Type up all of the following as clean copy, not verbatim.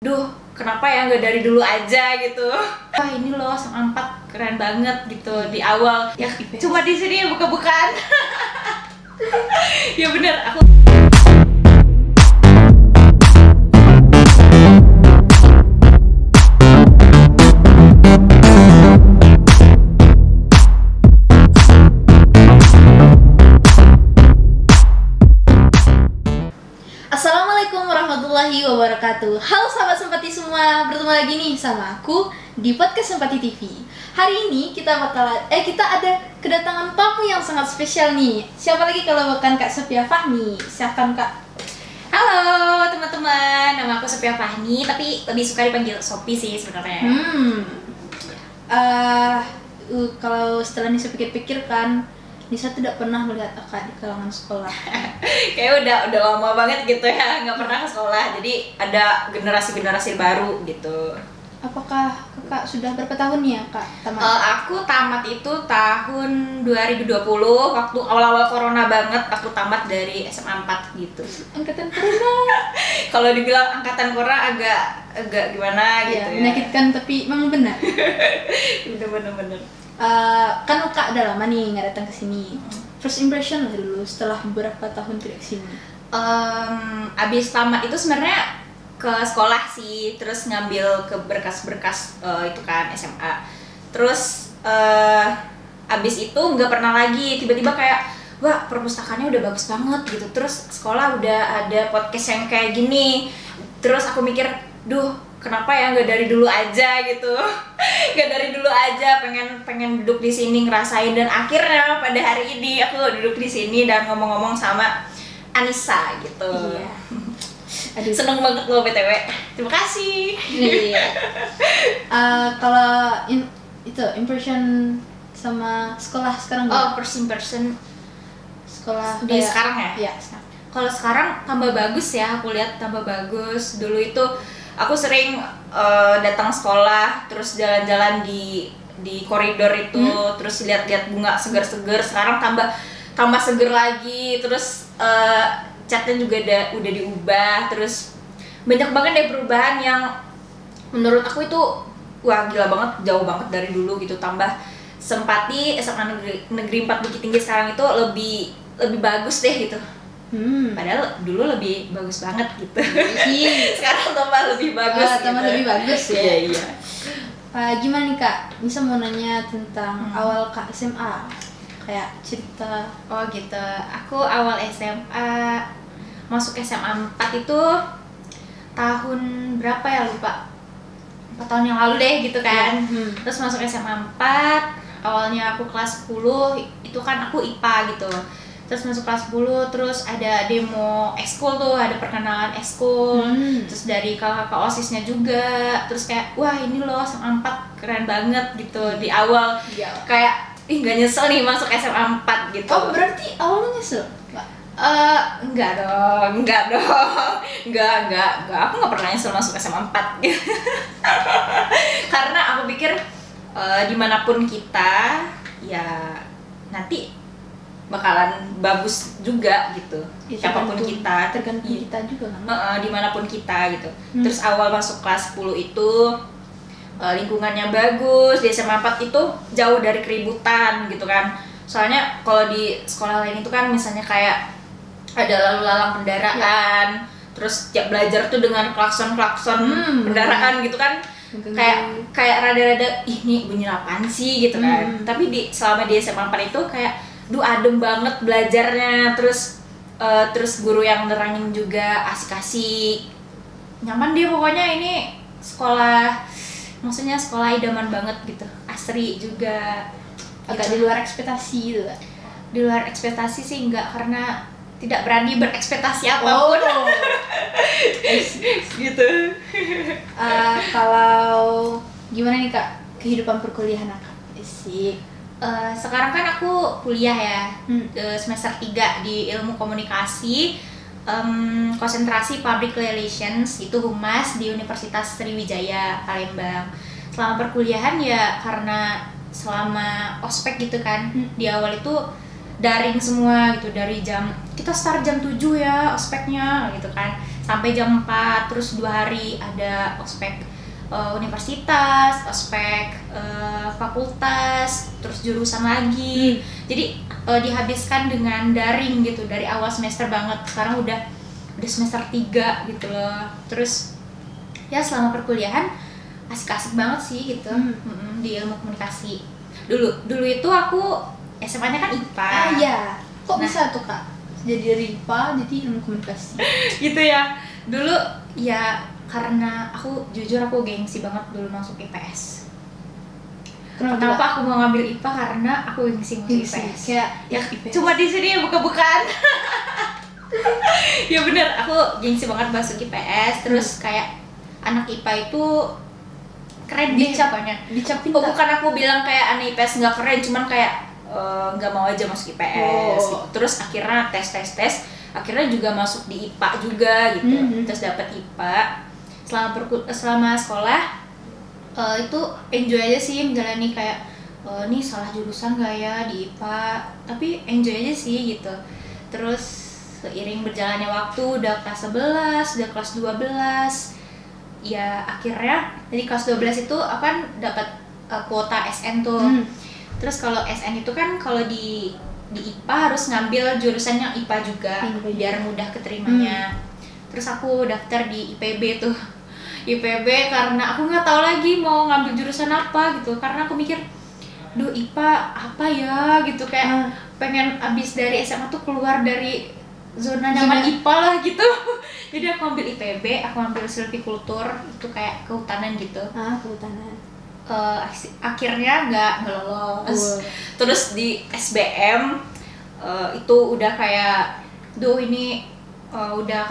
Duh, kenapa ya nggak dari dulu aja gitu. Wah, ini loh Sang Ampat keren banget gitu di awal. Ya cuma di sini ya buka-bukaan. Ya bener, aku Assalamualaikum warahmatullahi wabarakatuh. Halo sahabat Sempati semua, bertemu lagi nih sama aku di podcast Sempati TV. Hari ini kita ada kedatangan tamu yang sangat spesial nih. Siapa lagi kalau bukan Kak Sophia Fahmi? Siapkan Kak. halo teman-teman, nama aku Sophia Fahmi, tapi lebih suka dipanggil Sophie sih sebenarnya. Kalau setelah Nisa pikir-pikir kan, Nisa tidak pernah melihat Kakak di kalangan sekolah. Kayak udah lama banget gitu ya, nggak pernah ke sekolah. Jadi ada generasi baru gitu. Apakah Kakak sudah berapa tahun ya Kak tamat? Aku tamat itu tahun 2020, waktu awal-awal corona banget. Aku tamat dari SMA 4 gitu. Angkatan corona. Kalau dibilang angkatan corona agak gimana gitu ya. Menyakitkan tapi memang benar. Bener. Kan Kak udah lama nih nggak datang ke sini. First impression lah dulu setelah beberapa tahun tidak kesini. Abis tamat itu sebenarnya ke sekolah sih, terus ngambil ke berkas-berkas itu kan SMA. Terus abis itu nggak pernah lagi, tiba-tiba kayak wah perpustakaannya udah bagus banget gitu. Terus sekolah udah ada podcast yang kayak gini. Terus aku mikir, duh kenapa ya nggak dari dulu aja gitu. Nggak dari dulu aja, pengen duduk di sini ngerasain. Dan akhirnya pada hari ini aku duduk di sini dan ngomong-ngomong sama Anissa gitu. Iya. Aduh. Seneng banget loh BTW. Terima kasih. Iya. Kalau itu impression sama sekolah sekarang Oh, first impression sekolah di sekarang ya? Iya. Kalau sekarang tambah bagus ya, aku lihat tambah bagus. Dulu itu aku sering datang sekolah, terus jalan-jalan di koridor itu, terus lihat-lihat bunga seger-seger. Sekarang tambah seger lagi, terus catnya juga udah diubah, terus banyak banget deh perubahan yang menurut aku itu wah gila banget, jauh banget dari dulu gitu. Tambah Sempati SMA Negeri 4 Bukit Tinggi sekarang itu lebih bagus deh gitu. Padahal dulu lebih bagus banget gitu. Sekarang tambah lebih bagus. Tambah gitu. lebih bagus ya. Iya. Gimana nih Kak? Bisa mau nanya tentang awal Kak SMA, kayak cerita. Oh gitu. Aku awal SMA masuk SMA 4 itu tahun berapa ya lupa. 4 tahun yang lalu deh gitu kan. Terus masuk SMA 4, awalnya aku kelas 10, itu kan aku IPA gitu. Terus masuk kelas 10, terus ada demo ekskul tuh, ada perkenalan ekskul. Terus dari kakak OSISnya juga. Terus kayak wah ini loh Sang Ampat keren banget gitu di awal. Iya. Kayak nggak nyesel nih masuk SMA 4 gitu. Oh berarti awalnya nyesel? Enggak dong. Aku nggak pernah nyesel masuk SMA 4 gitu. Karena aku pikir dimanapun kita ya nanti bakalan bagus juga gitu. Ya, Siapapun kita, tergantung kita juga kan. dimanapun kita gitu. Terus awal masuk kelas 10 itu lingkungannya bagus. Di SMA 4 itu jauh dari keributan gitu kan. Soalnya kalau di sekolah lain itu kan misalnya kayak ada lalu lalang kendaraan, terus belajar tuh dengan klakson kendaraan gitu kan. Kayak rada-rada ini bunyi apaan sih gitu kan. Tapi selama di SMA 4 itu kayak adem banget belajarnya, terus guru yang nerangin juga asik-asik, nyaman dia pokoknya. Ini maksudnya sekolah idaman banget gitu, asri juga. Agak di luar ekspektasi gitu. Di luar ekspektasi sih enggak, karena tidak berani berekspektasi apapun. Gitu. Kalau gimana nih Kak kehidupan perkuliahan Kak? Sekarang kan aku kuliah ya, semester 3 di ilmu komunikasi, konsentrasi public relations, itu humas di Universitas Sriwijaya Palembang. Selama perkuliahan ya karena selama ospek gitu kan, di awal itu daring semua gitu, dari kita start jam 7 ya ospeknya gitu kan, sampai jam 4, terus 2 hari ada ospek universitas, ospek fakultas, terus jurusan lagi. Jadi dihabiskan dengan daring gitu dari awal semester banget. Sekarang udah semester 3 gitu loh. Terus ya selama perkuliahan asik-asik banget sih gitu. Di ilmu komunikasi. Dulu itu aku SMA-nya kan IPA. Iya. Kok bisa tuh Kak? Jadi dari IPA jadi ilmu komunikasi. Gitu ya. Dulu ya karena aku jujur aku gengsi banget dulu masuk IPS. Kenapa aku mau ngambil IPA? Karena aku gengsi masuk IPS. Kayak Ya IPS. cuma di sini ya buka-bukaan. Ya bener, aku gengsi banget masuk IPS. Terus kayak anak IPA itu keren deh pokoknya. Dicap Oh, bukan aku bilang kayak anak IPS nggak keren, cuman kayak nggak mau aja masuk IPS. Gitu. Terus akhirnya tes, akhirnya juga masuk di IPA juga gitu. Terus dapet IPA. Selama sekolah itu enjoy aja sih menjalani kayak nih salah jurusan nggak ya di IPA, tapi enjoy aja sih gitu. Terus seiring berjalannya waktu udah kelas 11, udah kelas 12, ya akhirnya jadi kelas 12 itu akan dapat kuota SN tuh. Terus kalau SN itu kan kalau di IPA harus ngambil jurusannya IPA juga biar mudah keterimanya. Terus aku daftar di IPB tuh. IPB karena aku nggak tahu lagi mau ngambil jurusan apa gitu, karena aku mikir duh IPA apa ya gitu, kayak pengen abis dari SMA tuh keluar dari zona nyaman IPA lah gitu. Jadi aku ambil IPB, aku ambil silvikultur, itu kayak kehutanan gitu. Kehutanan. Akhirnya nggak lolos. Terus di SBM itu udah kayak duh ini udah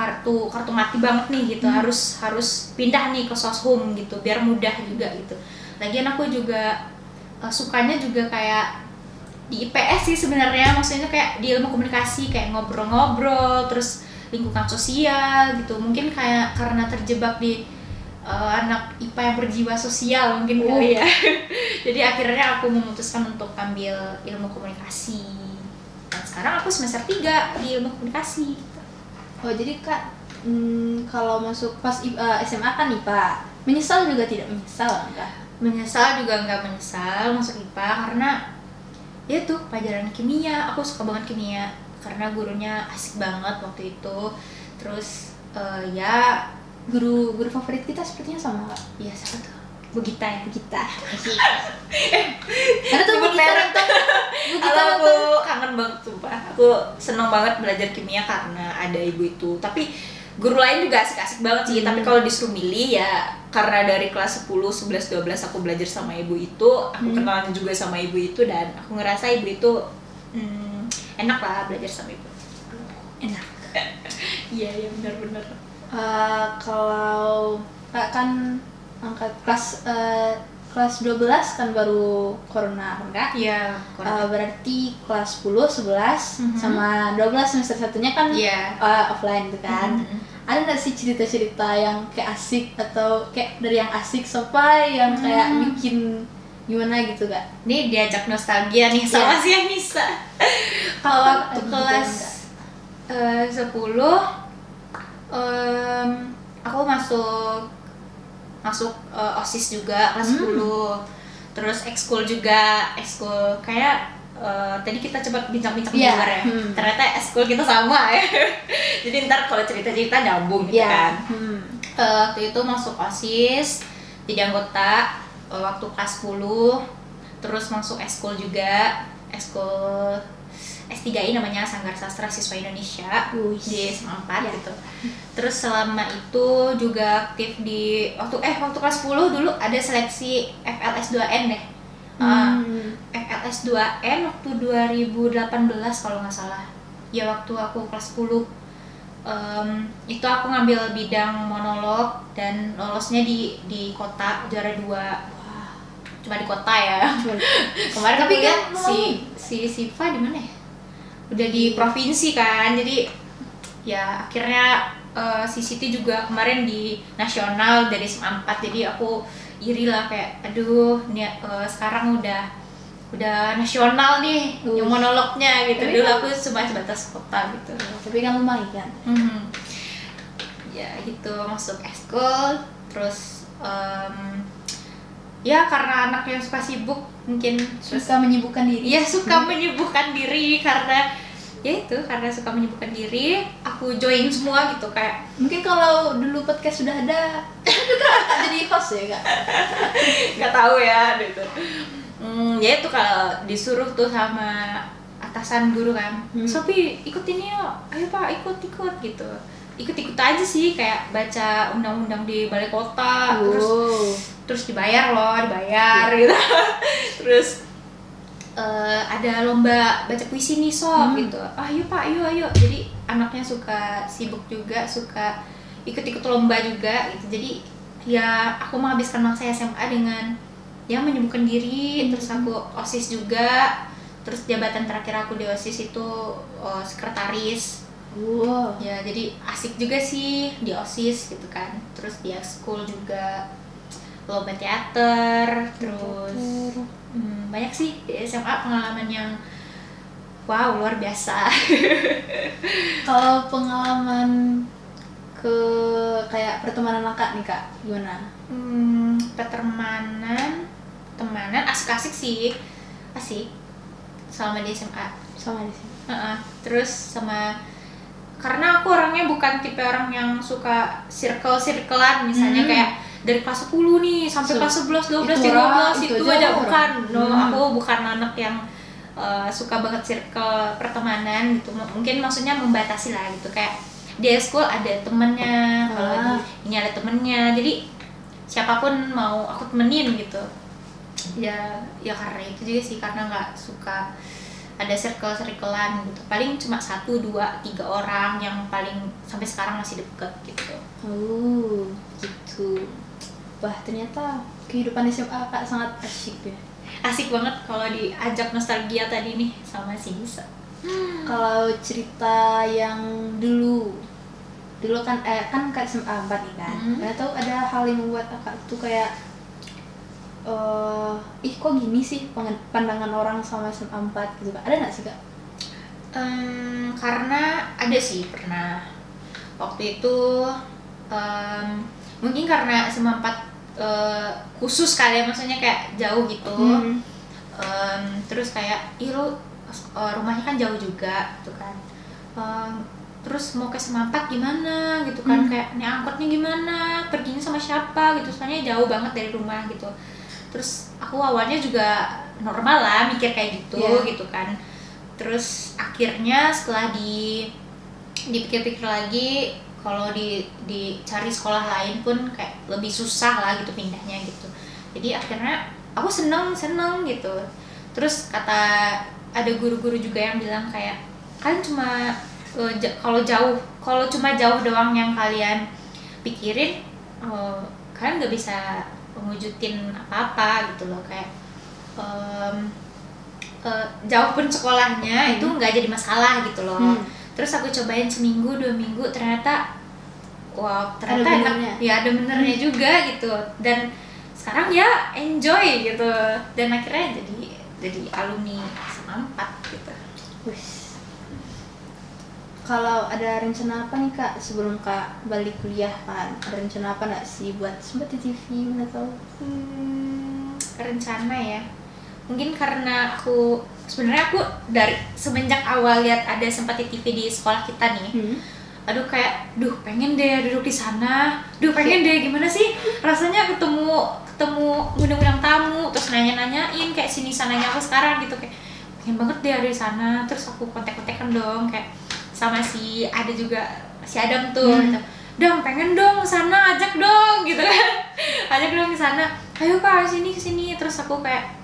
kartu mati banget nih gitu. Harus pindah nih ke soshum gitu biar mudah juga gitu. Lagian aku juga sukanya juga kayak di IPS sih sebenarnya, maksudnya kayak di ilmu komunikasi, kayak ngobrol-ngobrol, terus lingkungan sosial gitu. Mungkin kayak karena terjebak di anak IPA yang berjiwa sosial mungkin kali ya. Jadi akhirnya aku memutuskan untuk ambil ilmu komunikasi. Dan sekarang aku semester 3 di ilmu komunikasi. Oh jadi Kak, kalau masuk pas SMA kan IPA, menyesal juga tidak menyesal enggak? Menyesal juga nggak menyesal masuk IPA karena ya tuh pelajaran kimia, aku suka banget kimia karena gurunya asik banget waktu itu. Terus ya Guru favorit kita sepertinya sama Kak? ya siapa tuh? Bu Gita ya? Kita. Karena tuh Bu Gita nonton. Aku kangen banget sumpah. Aku seneng banget belajar kimia karena ada ibu itu. Tapi guru lain juga asik-asik banget sih. Tapi kalau disuruh milih ya karena dari kelas 10, 11, 12 aku belajar sama ibu itu, aku kenalan juga sama ibu itu, dan aku ngerasa ibu itu enak lah belajar sama ibu. Enak. Iya benar-benar. Kalau Kak kan angkat kelas 12 kan baru corona kan Kak? Iya. Berarti kelas 10, 11 sama 12 semester satunya kan offline tuh kan. Ada nggak sih cerita-cerita yang kayak asik atau kayak dari yang asik sampai yang kayak bikin gimana gitu Kak? Nih diajak nostalgia nih sama si Anissa. Kalau waktu kelas 10 aku masuk OSIS juga kelas 10. Terus ekskul juga, kayak tadi kita coba bincang-bincang di luar ya. Ternyata ekskul kita sama ya. Jadi ntar kalau cerita-cerita nyambung gitu kan. Waktu itu masuk OSIS, jadi anggota waktu kelas 10. Terus masuk ekskul juga, ekskul S3I namanya, Sanggar Sastra Siswa Indonesia di SMA 4 gitu. Terus selama itu juga aktif di waktu kelas 10 dulu ada seleksi FLS2N deh. FLS2N waktu 2018 kalau nggak salah. Ya waktu aku kelas 10. Itu aku ngambil bidang monolog dan lolosnya di kota, juara 2. Cuma di kota ya. Kemarin tapi kan si Siva di mana ya? Udah di provinsi kan, jadi ya akhirnya si Siti juga kemarin di nasional dari SMA 4, jadi aku iri lah kayak aduh sekarang udah nasional nih yang monolognya gitu. Dulu aku cuma sebatas kota gitu. Tapi kan lumayan kan. ya gitu, masuk ekskul. Terus ya karena anak yang suka sibuk mungkin, suka menyibukkan diri. Iya, suka menyibukkan diri, karena ya itu, karena suka menyibukkan diri, aku join semua gitu. Kayak mungkin kalau dulu podcast sudah ada, juga tak jadi host ya kak? nggak tahu ya gitu. Ya itu kalau disuruh tuh sama atasan guru kan, Sophie ikut ini yuk, ayo pak ikut gitu, ikut aja sih, kayak baca undang-undang di balai kota. Terus dibayar gitu. Terus ada lomba baca puisi nih sob gitu, ayo pak, ayo. Jadi anaknya suka sibuk juga, suka ikut lomba juga gitu. Jadi ya aku menghabiskan masa SMA dengan ya menyibukkan diri. Terus aku OSIS juga. Terus jabatan terakhir aku di OSIS itu sekretaris. Ya jadi asik juga sih di OSIS gitu kan. Terus di ekskul juga lomba teater. Terus banyak sih di SMA pengalaman yang wow, luar biasa. Kalau pengalaman ke kayak pertemanan kakak nih kak, gimana? Temanan asik-asik sih, asik selama di SMA. Terus sama, karena aku orangnya bukan tipe orang yang suka circle-circlean misalnya kayak dari kelas 10 nih sampai kelas 11, 12, 13 itu aja bukan. Aku bukan anak yang suka banget circle pertemanan gitu. Mungkin maksudnya membatasi lah gitu, kayak di school ada temennya, kalau ini ada temennya, jadi siapapun mau aku temenin gitu. Ya karena itu juga sih, karena nggak suka ada circle-circlean gitu. Paling cuma 1, 2, 3 orang yang paling sampai sekarang masih deket gitu. Gitu. Wah, ternyata kehidupan SMA kak sangat asyik ya. Asik banget kalau diajak nostalgia tadi nih sama si Nisa. Kalau cerita yang dulu kan kak SMA 4 nih kan. Tahu ada hal yang membuat kakak tuh kayak kok gini sih pandangan orang sama SMA 4 gitu kak? Ada nggak sih kak? Karena ada sih, pernah waktu itu mungkin karena SMA 4 khusus kali ya, maksudnya kayak jauh gitu. Terus kayak lu rumahnya kan jauh juga gitu kan, terus mau ke SMA 4 gimana gitu kan, kayak nih angkotnya gimana, perginya sama siapa gitu, soalnya jauh banget dari rumah gitu. Terus aku awalnya juga normal lah mikir kayak gitu gitu kan. Terus akhirnya setelah dipikir-pikir lagi, kalau dicari sekolah lain pun kayak lebih susah lah gitu pindahnya gitu. Jadi akhirnya aku seneng gitu. Terus ada guru-guru juga yang bilang kayak, kalian cuma kalau cuma jauh doang yang kalian pikirin, kalian nggak bisa mewujudin apa-apa gitu loh. Kayak jauh pun sekolahnya itu nggak jadi masalah gitu loh. Terus aku cobain seminggu 2 minggu, ternyata enak ya, ada benernya juga gitu. Dan sekarang ya enjoy gitu, dan akhirnya jadi alumni SMA 4 gitu. Kalau ada rencana apa nih kak sebelum kak balik kuliah kan? Ada rencana apa nggak sih buat Sempati TV atau? Rencana ya, mungkin karena sebenarnya aku dari semenjak awal lihat ada Sempati TV di sekolah kita nih, aduh kayak pengen deh duduk di sana, pengen deh gimana sih rasanya ketemu undang-undang tamu, terus nanya-nanyain kayak sini sananya aku sekarang gitu, kayak pengen banget deh ada di sana. Terus aku kontak-kontakan dong kayak sama si Adam tuh, gitu. Dong pengen dong sana, ajak dong gitu kan, ajak dong ke sana, ayo kak kesini. Terus aku kayak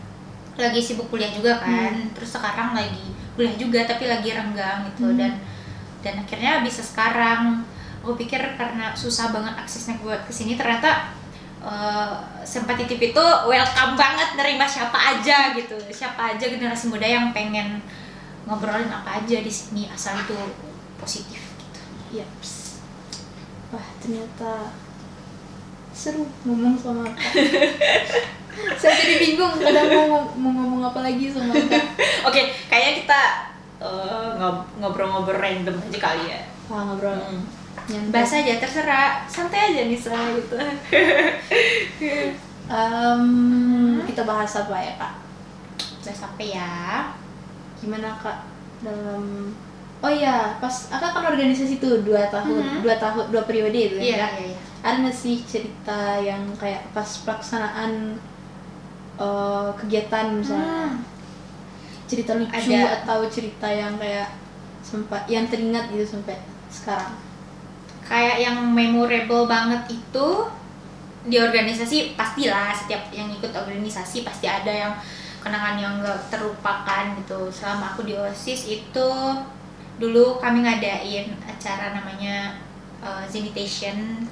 lagi sibuk kuliah juga kan, terus sekarang lagi kuliah juga tapi lagi renggang gitu, dan akhirnya bisa sekarang. Aku pikir karena susah banget aksesnya buat kesini, ternyata Sempati TV itu welcome banget nerima siapa aja gitu, siapa aja generasi muda yang pengen ngobrolin apa aja di sini asal itu positif gitu. Yaps. Wah, ternyata seru ngomong sama Kak. Saya jadi bingung kadang mau ngomong apa lagi sama Kak. Oke, kayaknya kita ngobrol-ngobrol random aja kali ya. Ngobrol. Bahas aja, terserah, santai aja Nisa gitu. Kita bahas apa ya kak? Bahas apa ya? Gimana kak dalam oh iya pas akak kan organisasi tuh 2 tahun 2 periode itu ya. Iya. Ada nggak sih cerita yang kayak pas pelaksanaan kegiatan misalnya cerita lucu Ada. atau cerita yang kayak sempat yang teringat gitu sampai sekarang? Kayak yang memorable banget itu di organisasi, pastilah setiap yang ikut organisasi pasti ada yang kenangan yang gak terlupakan gitu. Selama aku di OSIS itu dulu kami ngadain acara namanya Zenitation.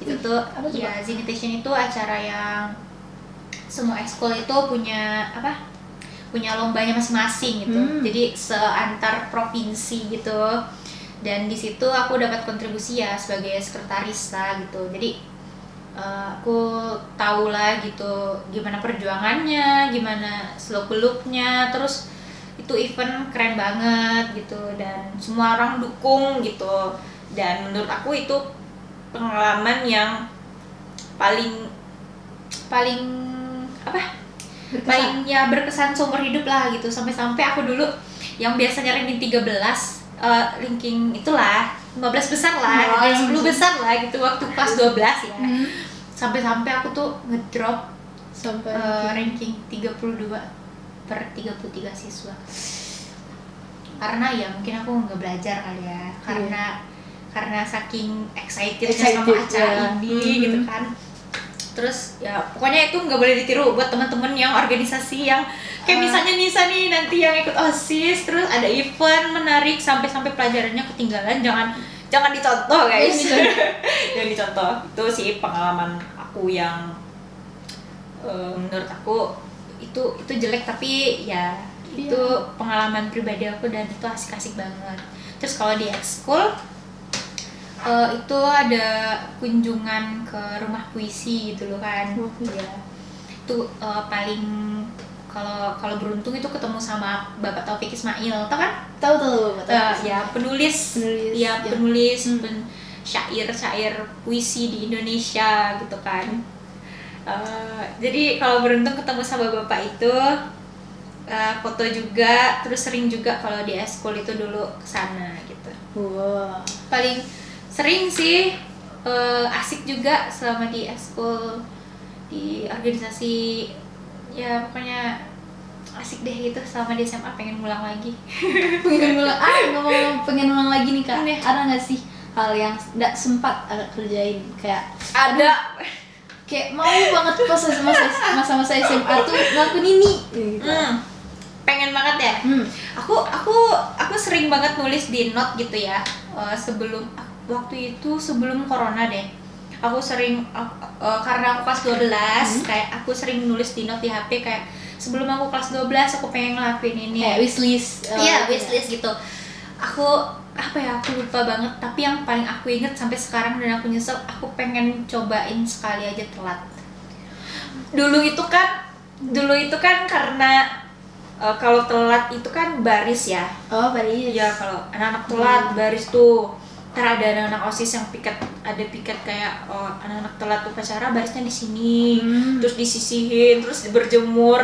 Itu tuh ya, Zenitation itu acara yang semua ekskul itu punya lombanya masing-masing gitu. Jadi seantar provinsi gitu. Dan di situ aku dapat kontribusi ya sebagai sekretaris lah gitu. Jadi aku tahu lah gitu gimana perjuangannya, gimana seluk-beluknya, terus itu event keren banget gitu dan semua orang dukung gitu. Dan menurut aku itu pengalaman yang paling berkesan seumur hidup lah gitu. Sampai aku dulu yang biasanya ranking 13 ranking itulah 15 besar lah, 10 besar lah gitu waktu kelas 12 ya. Sampai aku tuh ngedrop sampai ranking 32 per 33 siswa. Karena ya mungkin aku nggak belajar kali ya. Karena saking excitednya sama acara ini gitu kan. Terus ya pokoknya itu nggak boleh ditiru buat teman-teman yang organisasi yang kayak misalnya Nisa nih nanti yang ikut OSIS terus ada event menarik sampai pelajarannya ketinggalan, jangan dicontoh guys. Jangan dicontoh. Itu sih pengalaman aku yang menurut aku itu jelek, tapi ya itu pengalaman pribadi aku dan itu asik-asik banget. Terus kalau di ekskul itu ada kunjungan ke rumah puisi gitu loh kan. Ya. Itu paling kalau beruntung itu ketemu sama Bapak Taufik Ismail, tau kan? Tahu. Ya penulis syair puisi di Indonesia gitu kan. Jadi kalau beruntung ketemu sama bapak itu foto juga, terus sering juga kalau di eskul itu dulu kesana gitu. Paling sering sih, asik juga selama di eskul, di organisasi ya pokoknya asik deh gitu. Selama di SMA pengen ngulang lagi. Pengen ngulang lagi nih kak. Ada nggak sih hal yang nggak sempat kerjain kayak ada kayak mau banget pas masa-masa SMA tuh ngelakuin ini gitu. Pengen banget ya. Aku sering banget nulis di note gitu ya. Sebelum corona deh. Aku sering karena aku kelas 12 kayak aku sering nulis di note di HP kayak sebelum aku kelas 12 aku pengen ngelakuin ini. Kayak wishlist. Iya, wishlist gitu. Aku lupa banget, tapi yang paling aku inget sampai sekarang dan aku nyesel, aku pengen cobain sekali aja telat. Dulu itu kan karena kalau telat itu kan baris ya. Oh, baris. Ya, kalau anak-anak telat baris tuh. Ntar ada anak-anak OSIS yang piket kayak anak-anak telat upacara barisnya di sini. Terus disisihin, terus berjemur.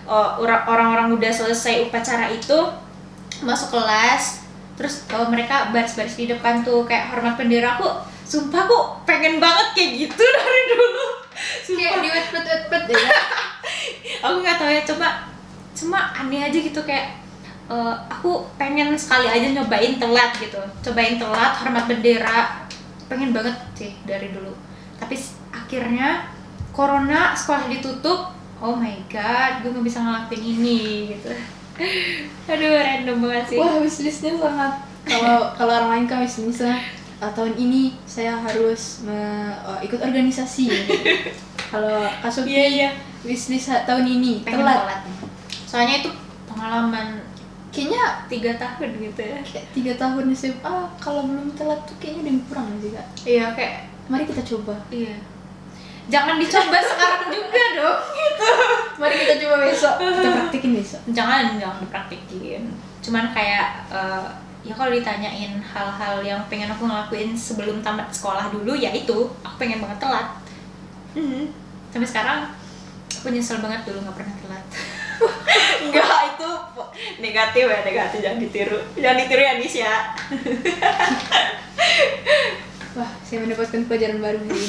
Orang-orang udah selesai upacara itu masuk kelas. Terus mereka baris-baris di depan tuh kayak hormat bendera. Sumpah aku pengen banget kayak gitu dari dulu. Kayak di wet ya. Aku nggak tahu ya, cuma aneh aja gitu kayak aku pengen sekali aja nyobain telat gitu. Cobain telat hormat bendera. Pengen banget sih dari dulu. Tapi akhirnya corona, sekolah ditutup. Oh my god, gue nggak bisa ngelakuin ini gitu. Aduh, random banget sih. Wah, wishlistnya sangat. Kalau orang lain kan wishlistnya tahun ini saya harus ikut organisasi. Kalau Kak Sophie wishlist tahun ini pengen telat. Soalnya itu pengalaman kayaknya 3 tahun gitu ya. Kayak 3 tahun SMA kalau belum telat tuh kayaknya udah kurang sih kak. Iya, kayak mari kita coba. Iya. Jangan dicoba sekarang juga dong gitu. Mari kita coba besok. Kita praktekin besok. Jangan dipraktekin. Cuman kayak ya kalau ditanyain hal-hal yang pengen aku ngelakuin sebelum tamat sekolah dulu, ya itu aku pengen banget telat. Sampai sekarang aku nyesel banget dulu nggak pernah telat. Enggak, itu negatif ya, negatif, jangan ditiru ya Nisha. Wah, saya mendapatkan pelajaran baru hari ini.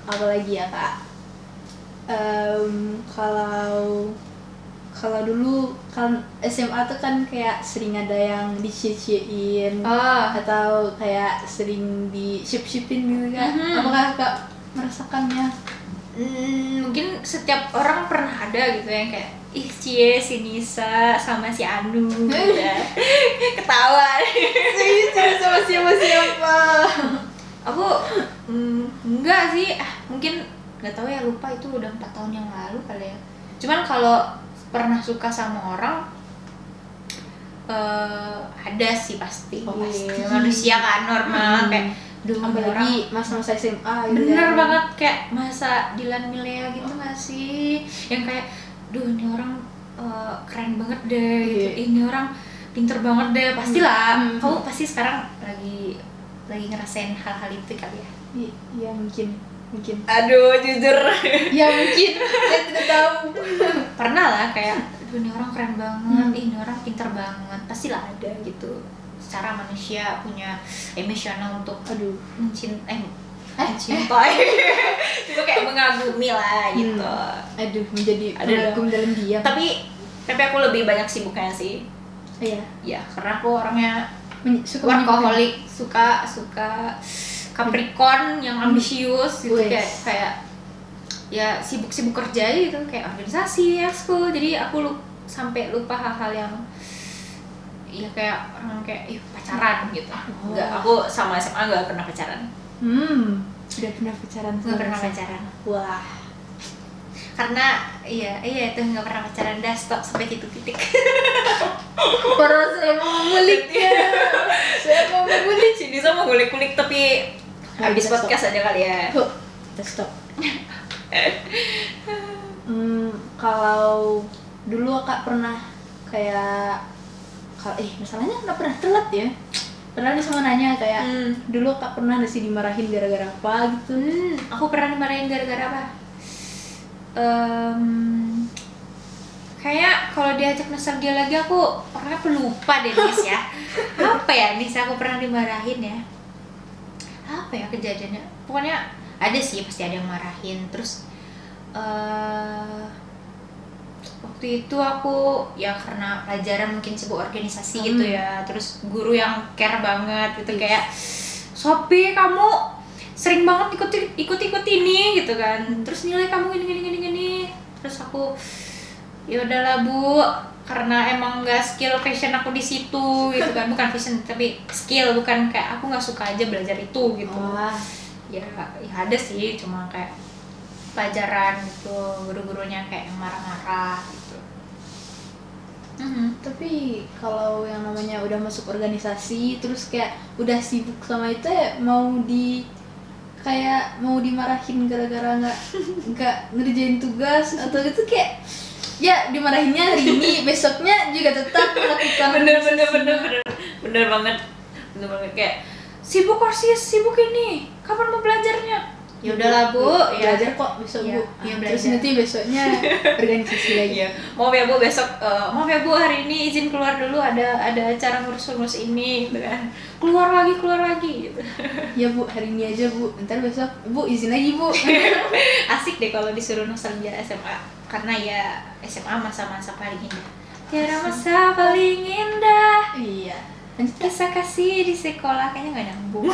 Apa lagi ya kak? Kalau dulu kan SMA tuh kan kayak sering ada yang dicie-ciein atau kayak sering di-ship-shipin gitu kan. Apakah kak merasakannya? Mungkin setiap orang pernah ada gitu yang kayak ih cie si Nisa sama si Anu gitu ya. Ketawa. Saya sama siapa? Aku enggak sih, mungkin nggak tahu ya, lupa, itu udah 4 tahun yang lalu kali ya. Cuman kalau pernah suka sama orang ada sih pasti. Pasti. Manusia kan normal kayak apalagi masa-masa SMA gitu. Bener banget, kayak masa Dilan Milea gitu gak sih, yang kayak ini orang keren banget deh gitu, ini orang pinter banget deh, pastilah. Kamu pasti sekarang lagi ngerasain hal-hal itu kali ya? Iya mungkin. Aduh, jujur. Ya mungkin, saya tidak tahu. Pernah lah kayak, ini orang keren banget, ini orang pinter banget, pastilah ada gitu. Secara manusia punya emosional untuk mencintai, itu kayak mengagumi lah gitu. Menjadi pengagum dalam diam. Tapi aku lebih banyak sibuknya sih. Iya. Ya, karena aku orangnya suka workaholic, suka Capricorn yang ambisius gitu, kayak ya sibuk kerja gitu, kayak organisasi, ekskul. Jadi aku sampai lupa hal-hal yang ya kayak orang kayak pacaran gitu. Enggak, aku sama SMA enggak pernah pacaran. Udah pernah pacaran? Enggak pernah pacaran. Wah. Karena iya itu enggak pernah pacaran, dah stop sampai titik. Baru saya mau menguliknya. Saya mau mengulik. Sini sama ngulik-ngulik, tapi habis podcast aja kali ya. Kita stop. Kalau dulu Kak pernah kayak masalahnya nggak pernah telat ya. Pernah nih sama nanya kayak dulu Kak pernah nggak sih dimarahin gara-gara apa gitu? Aku pernah dimarahin gara-gara apa? Kayak kalau diajak nostalgia lagi aku orangnya pelupa deh Nis ya. Apa ya Nis, aku pernah dimarahin ya? Apa ya kejadiannya? Pokoknya ada sih, pasti ada yang marahin. Terus waktu itu aku ya karena pelajaran mungkin sibuk organisasi gitu ya, terus guru yang care banget gitu, kayak Sophie kamu sering banget ikut ini gitu kan, terus nilai kamu gini, terus aku ya udahlah Bu, karena emang nggak skill passion aku di situ gitu kan, bukan passion tapi skill, bukan kayak aku nggak suka aja belajar itu gitu. Ya ada sih, cuma kayak pelajaran gitu, guru-gurunya kayak yang marah-marah gitu. Tapi kalau yang namanya udah masuk organisasi terus kayak udah sibuk sama itu ya, mau dimarahin gara-gara nggak ngerjain tugas atau gitu, kayak ya dimarahinnya hari ini, besoknya juga tetap melakukan. Bener banget kayak sibuk OSIS, sibuk ini, kapan mau belajarnya? Ya udahlah Bu, ya belajar kok besok Bu. Ya, terus nanti besoknya organisasi lagi. Maaf ya Bu, besok maaf ya Bu, hari ini izin keluar dulu, ada acara ngurus ini gitu kan. Keluar lagi gitu. Ya Bu, hari ini aja Bu, ntar besok Bu izin lagi Bu. Asik deh kalau disuruh nostalgia SMA, karena ya SMA masa-masa paling indah. Tiada masa paling indah. Iya. Kisah kasih di sekolah kayaknya nggak nyambung.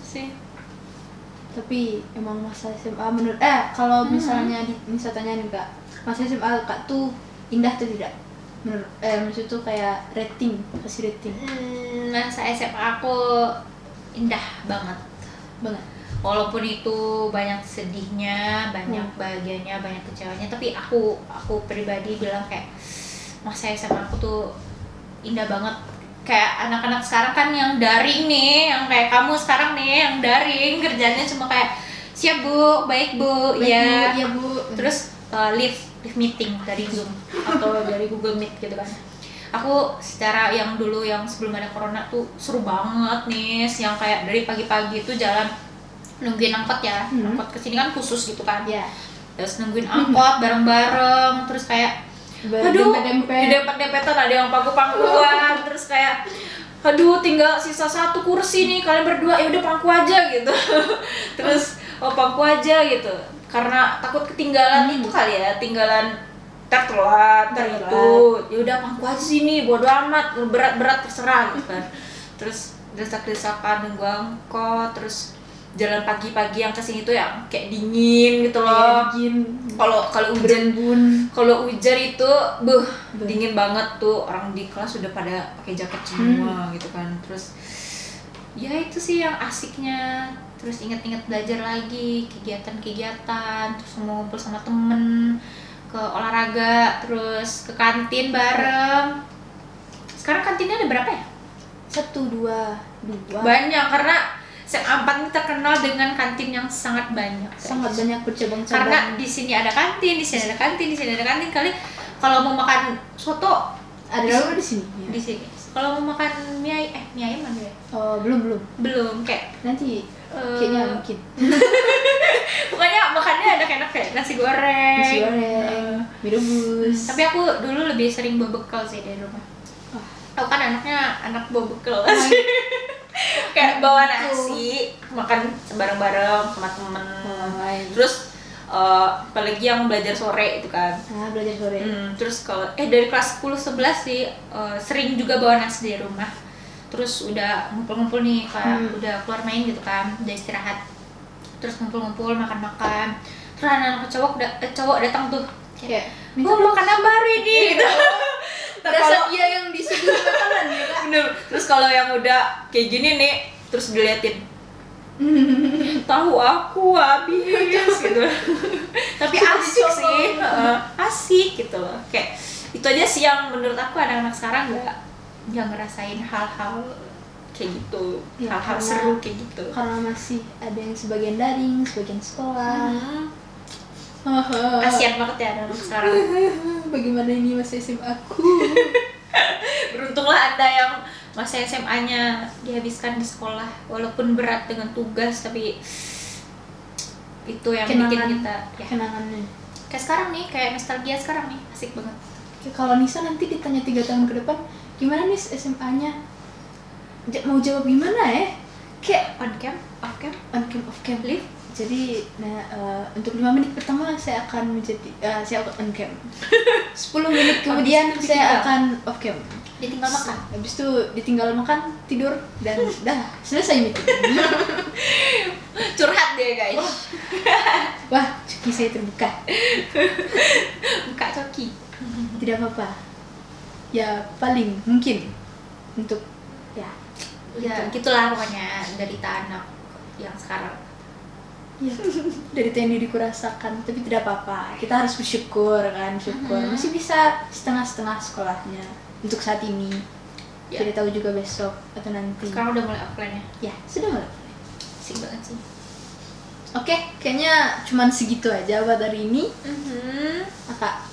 Sih. Tapi emang masa SMA menurut kalau misalnya Nisa tanya nih Kak, masa SMA Kak tuh indah atau tidak? Menurut maksud tuh kayak kasih rating. Masa SMA aku indah banget. Walaupun itu banyak sedihnya, banyak bahagianya, banyak kecewanya, tapi aku pribadi bilang kayak masa SMA aku tuh indah banget. Kayak anak-anak sekarang kan yang daring nih, yang kayak kamu sekarang nih yang daring, kerjanya cuma kayak siap Bu, baik Bu, Baik, ya. Bu, iya, Bu. Terus live meeting dari Zoom atau dari Google Meet gitu kan. Aku secara yang dulu yang sebelum ada corona tuh seru banget nih, yang kayak dari pagi-pagi tuh jalan nungguin angkot ya. Angkot kesini kan khusus gitu kan. Ya. Terus nungguin angkot bareng-bareng, terus kayak aduh, dempet-dempetan, ada yang pangku-pangkuan, terus kayak aduh tinggal sisa satu kursi nih, kalian berdua ya udah pangku aja gitu. Terus pangku aja gitu, karena takut ketinggalan itu kali ya, tinggalan telat itu, ya udah pangku aja sini, bodo amat, berat terserah gitu kan. Terus desak-desakan nunggu angkot, terus jalan pagi-pagi yang kesini tuh yang kayak dingin gitu loh. Kalau hujan itu dingin banget tuh, orang di kelas sudah pada pakai jaket semua gitu kan. Terus ya itu sih yang asiknya. Terus inget-inget belajar lagi, kegiatan-kegiatan, terus ngumpul sama temen, ke olahraga, terus ke kantin bareng. Sekarang kantinnya ada berapa ya? 1, 2. Banyak, karena SMA 4 ini terkenal dengan kantin yang sangat banyak. Sangat banyak bercabang-cabang. Karena di sini ada kantin, di sini ada kantin, di sini ada kantin. Kali kalau mau makan soto ada berapa di sini? Ya. Di sini. Kalau mau makan mie ayam mana ya? Oh, belum. Belum, kayak nanti kayaknya mungkin. Pokoknya makannya enak-enak kayak nasi goreng, mie rebus. Tapi aku dulu lebih sering bawa bekal sih dari rumah. Aku kan anaknya anak bawa bekal. Kayak bawa nasi, makan bareng-bareng sama temen. Terus apalagi yang belajar sore itu kan. Belajar sore. Terus kalau dari kelas 10-11 sih sering juga bawa nasi dari rumah. Terus udah ngumpul-ngumpul nih, kayak udah keluar main gitu kan, udah istirahat. Terus ngumpul-ngumpul makan-makan. Terus anak-anak cowok datang tuh. Kayak, makan apa hari ini? Gitu. Rasa dia yang disuguhi makanan ya kan? Bener. Terus kalau yang udah kayak gini nih, terus diliatin, tahu aku habis gitu. Tapi asik sih, asik gitu loh. Kayak itu aja sih yang menurut aku anak-anak sekarang nggak ngerasain hal-hal kayak gitu, ya, hal-hal seru kayak gitu. Karena masih ada yang sebagian daring, sebagian sekolah. Kasian banget ya anak-anak sekarang. Bagaimana ini masa SMA aku? Beruntunglah Anda yang masa SMA-nya dihabiskan di sekolah, walaupun berat dengan tugas, tapi itu yang bikin kita ya. Kenangannya. Kayak sekarang nih, kayak nostalgia sekarang nih, asik banget. Kalau Nisa nanti ditanya 3 tahun ke depan, gimana nih SMA-nya? Mau jawab gimana ya? Kayak On cam, off cam, off cam, live. Jadi, untuk 5 menit pertama saya akan saya on cam. 10 menit kemudian saya akan off cam. Ditinggal makan. Habis itu ditinggal makan, tidur, dan dah selesai meeting. Curhat deh guys. Wah, cuki saya terbuka. Buka coki. Tidak apa-apa. Ya paling mungkin untuk ya gitulah pokoknya dari anak yang sekarang. Ya, dari TNI dikurasakan, tapi tidak apa-apa. Kita harus bersyukur kan, masih bisa setengah-setengah sekolahnya untuk saat ini. Tidak tahu juga besok atau nanti. Sekarang udah mulai offline ya? Ya, sudah mulai. Asik banget sih. Oke, kayaknya cuman segitu aja buat hari ini. Kakak,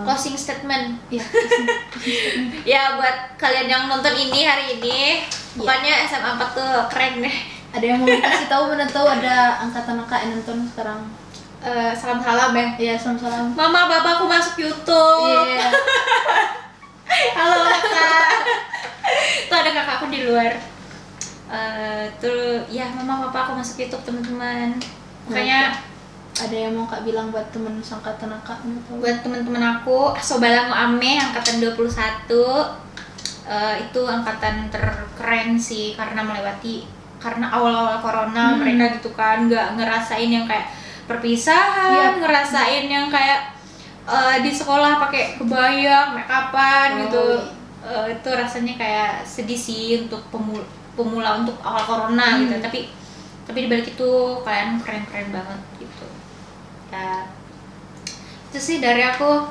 closing statement. Ya, closing statement. Ya buat kalian yang nonton ini hari ini, pokoknya SMA 4 tuh keren deh. Ada yang mau dikasih tahu, mana tahu ada angkatan kakak yang nonton sekarang. Salam-salam ya. Iya, salam-salam. Mama, bapakku masuk YouTube. Iya. Halo kakak. Tuh ada kakakku di luar. Tuh ya, mama, bapakku masuk YouTube teman-teman. Makanya ada yang mau kak bilang buat temen angkatan kakak? Buat teman-teman aku, Sobalango Ame angkatan 21. Itu angkatan terkeren sih, karena awal-awal corona mereka gitu kan nggak ngerasain yang kayak perpisahan, ngerasain yang kayak di sekolah pakai kebaya, make upan gitu. Itu rasanya kayak sedih sih untuk pemula untuk awal corona gitu. Tapi dibalik itu kalian keren-keren banget gitu. Ya itu sih dari aku.